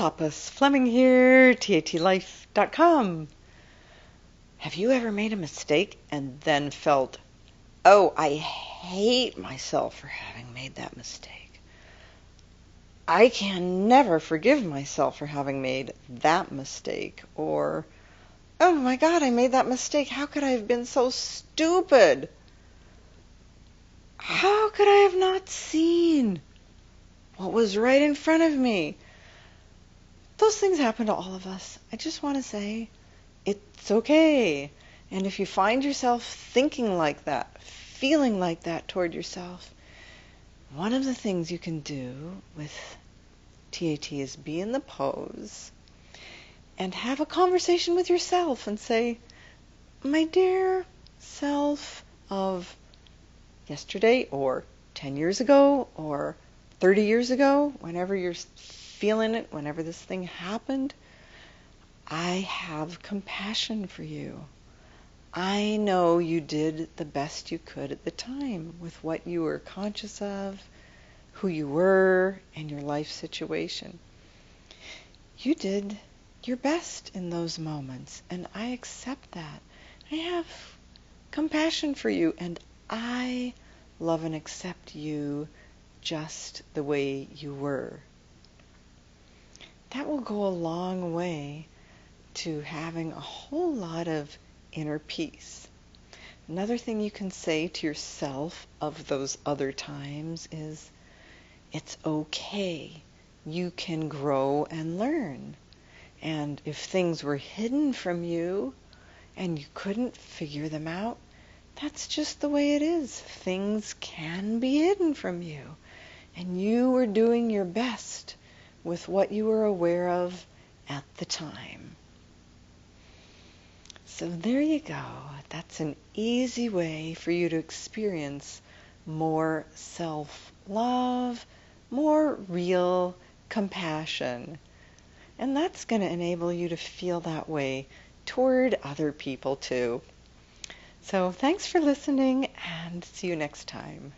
Tapas Fleming here, tatlife.com. Have you ever made a mistake and then felt, oh, I hate myself for having made that mistake. I can never forgive myself for having made that mistake. Or, oh my God, I made that mistake. How could I have been so stupid? How could I have not seen what was right in front of me? Those things happen to all of us. I just want to say it's okay. And if you find yourself thinking like that, feeling like that toward yourself, one of the things you can do with TAT is be in the pose and have a conversation with yourself and say, my dear self of yesterday or 10 years ago or 30 years ago, whenever you're feeling it, whenever this thing happened, I have compassion for you. I know you did the best you could at the time with what you were conscious of, who you were, and your life situation. You did your best in those moments, and I accept that. I have compassion for you, and I love and accept you just the way you were. That will go a long way to having a whole lot of inner peace. Another thing you can say to yourself of those other times is, it's okay. You can grow and learn. And if things were hidden from you and you couldn't figure them out, that's just the way it is. Things can be hidden from you. And you were doing your best with what you were aware of at the time. So there you go. That's an easy way for you to experience more self-love, more real compassion. And that's going to enable you to feel that way toward other people too. So thanks for listening, and see you next time.